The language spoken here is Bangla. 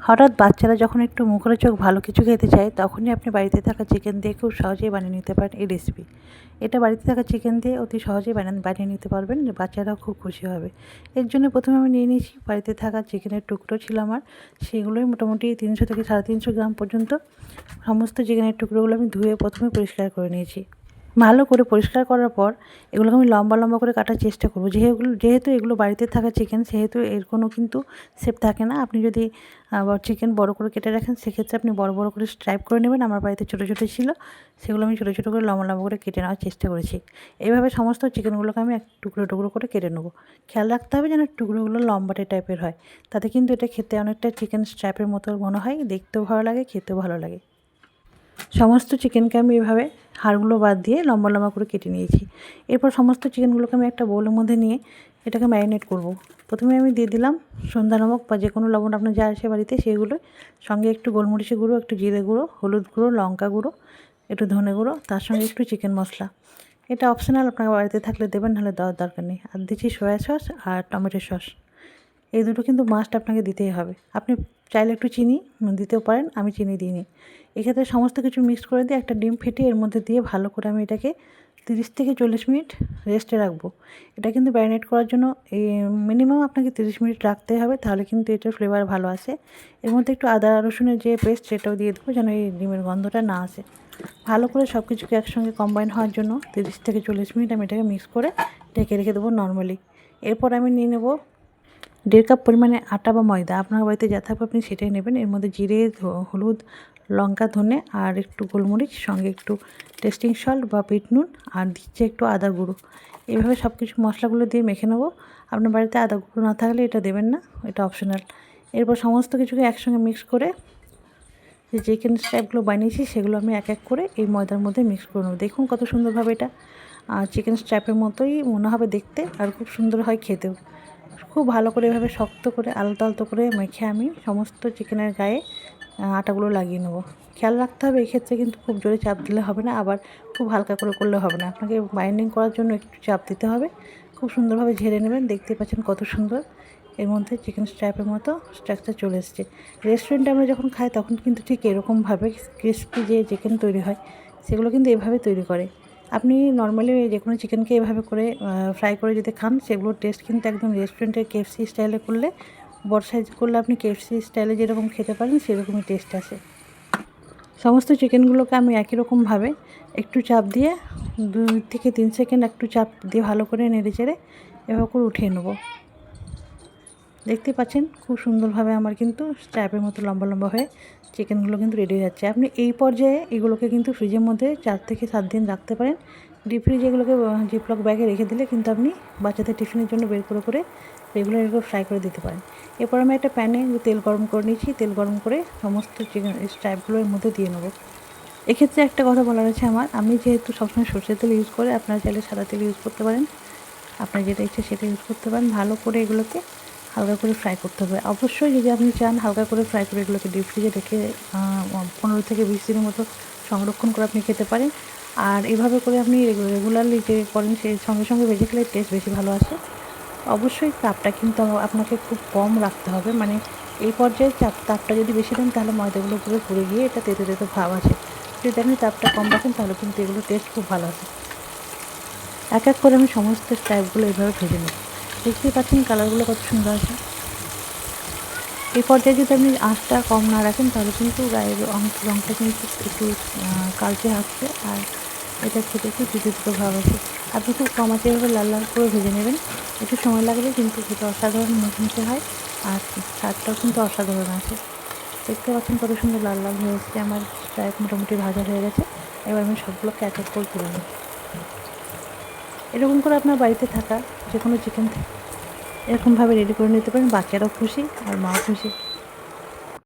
হঠাৎ বাচ্চারা যখন একটু মুখরোচক ভালো কিছু খেতে চায় তখনই আপনি বাড়িতে থাকা চিকেন দিয়ে খুব সহজেই বানিয়ে নিতে পারেন এই রেসিপি। এটা বাড়িতে থাকা চিকেন দিয়ে অতি সহজেই বানিয়ে নিতে পারবেন, বাচ্চারাও খুব খুশি হবে। এর জন্য প্রথমে আমি নিয়ে নিয়েছি বাড়িতে থাকা চিকেনের টুকরো ছিল আমার, সেগুলোই মোটামুটি 300 থেকে 350 গ্রাম পর্যন্ত। সমস্ত চিকেনের টুকরোগুলো আমি ধুয়ে প্রথমে পরিষ্কার করে নিয়েছি। ভালো করে পরিষ্কার করার পর এগুলোকে আমি লম্বা লম্বা করে কাটার চেষ্টা করব। যেহেতু এগুলো বাড়িতে থাকা চিকেন, সেহেতু এর কোনো কিন্তু শেপ থাকে না। আপনি যদি চিকেন বড় করে কেটে রাখেন, সেক্ষেত্রে আপনি বড় বড় করে স্ট্রাইপ করে নেবেন। আমার বাড়িতে ছোটো ছোটো ছিল, সেগুলো আমি ছোটো ছোটো করে লম্বা লম্বা করে কেটে নেওয়ার চেষ্টা করেছি। এইভাবে সমস্ত চিকেনগুলোকে আমি এক টুকরো টুকরো করে কেটে নেবো। খেয়াল রাখতে হবে যেন টুকরোগুলো লম্বাটে টাইপের হয়, তাতে কিন্তু এটা খেতে অনেকটা চিকেন স্ট্রাইপের মতো মনে হয়, দেখতেও ভালো লাগে, খেতেও ভালো লাগে। সমস্ত চিকেনকে আমি এভাবে হাড়গুলো বাদ দিয়ে লম্বা লম্বা করে কেটে নিয়েছি। এরপর সমস্ত চিকেনগুলোকে আমি একটা বোলের মধ্যে নিয়ে এটাকে ম্যারিনেট করব। প্রথমে আমি দিয়ে দিলাম সন্ধ্যা নমক বা যে কোনো লবণ আপনার যা আসে বাড়িতে সেগুলো, সঙ্গে একটু গোলমরিচের গুঁড়ো, একটু জিরে গুঁড়ো, হলুদ গুঁড়ো, লঙ্কা গুঁড়ো, একটু ধনে গুঁড়ো, তার সঙ্গে একটু চিকেন মশলা। এটা অপশনাল, আপনার বাড়িতে থাকলে দেবেন, নাহলে দেওয়ার দরকার নেই। আর দিচ্ছি সয়া সস আর টমেটো সস। এই দুটো কিন্তু মাস্ট আপনাকে দিতেই হবে। আপনি চাইলে একটু চিনি দিতেও পারেন, আমি চিনি দিইনি। এক্ষেত্রে সমস্ত কিছু মিক্স করে দিয়ে একটা ডিম ফেটিয়ে এর মধ্যে দিয়ে ভালো করে আমি এটাকে 30 থেকে 40 মিনিট রেস্টে রাখবো। এটা কিন্তু ম্যারিনেট করার জন্য মিনিমাম আপনাকে 30 মিনিট রাখতে হবে, তাহলে কিন্তু এটার ফ্লেভার ভালো আসে। এর মধ্যে একটু আদা রসুনের যে পেস্ট, সেটাও দিয়ে দেবো যেন এই ডিমের গন্ধটা না আসে। ভালো করে সব কিছুকে একসঙ্গে কম্বাইন হওয়ার জন্য 30 থেকে 40 মিনিট আমি এটাকে মিক্স করে ঢেকে রেখে দেবো নর্মালি। এরপর আমি নিয়ে নেব 1.5 কাপ পরিমাণে আটা বা ময়দা। আপনার বাড়িতে যা থাকবে আপনি সেটাই নেবেন। এর মধ্যে জিরে, হলুদ, লঙ্কা, ধনে আর একটু গোলমরিচ, সঙ্গে একটু টেস্টিং সল্ট বা বিট নুন, আর দিচ্ছে একটু আদা গুঁড়ো। এইভাবে সব কিছু মশলাগুলো দিয়ে মেখে নেবো। আপনার বাড়িতে আদা গুঁড়ো না থাকলে এটা দেবেন না, এটা অপশনাল। এরপর সমস্ত কিছুকে একসঙ্গে মিক্স করে যে চিকেন স্ট্রাইপগুলো বানিয়েছি সেগুলো আমি এক এক করে এই ময়দার মধ্যে মিক্স করে নেবো। দেখুন কত সুন্দরভাবে এটা চিকেন স্ট্রাইপের মতোই মনে হবে দেখতে, আর খুব সুন্দর হয় খেতেও। খুব ভালো করে এভাবে শক্ত করে আলতো আলতো করে মেখে আমি সমস্ত চিকেনের গায়ে আটাগুলো লাগিয়ে নেবো। খেয়াল রাখতে হবে এক্ষেত্রে কিন্তু খুব জোরে চাপ দিলে হবে না, আবার খুব হালকা করে করলে হবে না। আপনাকে বাইন্ডিং করার জন্য একটু চাপ দিতে হবে। খুব সুন্দরভাবে ঝেড়ে নেবেন। দেখতে পাচ্ছেন কত সুন্দর এর মধ্যে চিকেন স্ট্রাইপের মতো স্ট্রাকচার চলে এসছে। রেস্টুরেন্টে আমরা যখন খাই তখন কিন্তু ঠিক এরকমভাবে ক্রিস্পি যে চিকেন তৈরি হয়, সেগুলো কিন্তু এভাবে তৈরি করে। আপনি নর্মালি যে কোনো চিকেনকে এভাবে করে ফ্রাই করে যদি খান, সেগুলোর টেস্ট কিন্তু একদম রেস্টুরেন্টের কেএফসি স্টাইলে করলে, বড় সাইজ করলে আপনি কেএফসি স্টাইলে যেরকম খেতে পারেন সেরকমই টেস্ট আসে। সমস্ত চিকেনগুলোকে আমি একই রকমভাবে একটু চাপ দিয়ে 2 থেকে 3 সেকেন্ড একটু চাপ দিয়ে ভালো করে নেড়ে চেড়ে এভাবে করে উঠিয়ে নেবো। দেখতে পাচ্ছেন খুব সুন্দরভাবে আমার কিন্তু স্ট্রাইপের মতো লম্বা লম্বা হয়ে চিকেনগুলো কিন্তু রেডি হয়ে যাচ্ছে। আপনি এই পর্যায়ে এগুলোকে কিন্তু ফ্রিজের মধ্যে 4 থেকে 7 দিন রাখতে পারেন। ডিপ ফ্রিজে এগুলোকে জিপলক ব্যাগে রেখে দিলে কিন্তু আপনি বাচ্চাদের টিফিনের জন্য বের করে করে রেগুলার এগুলো ফ্রাই করে দিতে পারেন। এরপর আমি একটা প্যানে তেল গরম করে নিয়েছি। তেল গরম করে সমস্ত চিকেন স্ট্রাইপগুলো এর মধ্যে দিয়ে নেবো। এক্ষেত্রে একটা কথা বলার আছে আমার, আমি যেহেতু সবসময় সরষের তেল ইউজ করে, আপনারা চাইলে সাদা তেল ইউজ করতে পারেন। আপনার যেটা ইচ্ছে সেটা ইউজ করতে পারেন। ভালো করে এগুলোকে হালকা করে ফ্রাই করতে হবে। অবশ্যই যদি আপনি চান হালকা করে ফ্রাই করে এগুলোকে ডিপ ফ্রিজে রেখে 15 থেকে 20 দিনের মতো সংরক্ষণ করে আপনি খেতে পারেন। আর এভাবে করে আপনি রেগুলারলি যে করেন সেই সঙ্গে সঙ্গে ভেজে খেলে টেস্ট বেশি ভালো আসে। অবশ্যই তাপটা কিন্তু আপনাকে খুব কম রাখতে হবে, মানে এই পর্যায়ে তাপটা যদি বেশি দেন তাহলে ময়দাগুলো পুরো পুড়ে গিয়ে এটা তেতো তেতো ভাব আসে। যদি আপনি তাপটা কম রাখেন তাহলে কিন্তু এগুলো টেস্ট খুব ভালো আসে। এক এক করে আমি সমস্ত স্ট্রাইপগুলো এইভাবে ভেজে নিই। দেখতেই পাচ্ছেন কালারগুলো কত সুন্দর আছে। এই পর্যায়ে যদি আপনি আঁচটা কম না রাখেন তাহলে কিন্তু গায়ের রঙটা কিন্তু একটু কালচে আসছে, আর এটা খেতে একটু তিতো তিতো ভাব আছে। আপনি খুব কম আঁচে এভাবে লাল লাল করে ভেজে নেবেন। একটু সময় লাগবে কিন্তু খেতে অসাধারণ মুখমুখে হয়, আর স্বাদটাও কিন্তু অসাধারণ আছে। দেখতে পাচ্ছেন কত সুন্দর লাল লাল হয়ে এসছে। আমার স্ট্রাইপ মোটামুটি ভাজা হয়ে গেছে। এবার আমি সবগুলোকে এক এক করে তুলে নিই। এরকম করে আপনার বাড়িতে থাকা যে কোনো চিকেন এরকমভাবে রেডি করে নিতে পারেন, বাচ্চারাও খুশি আর মাও খুশি।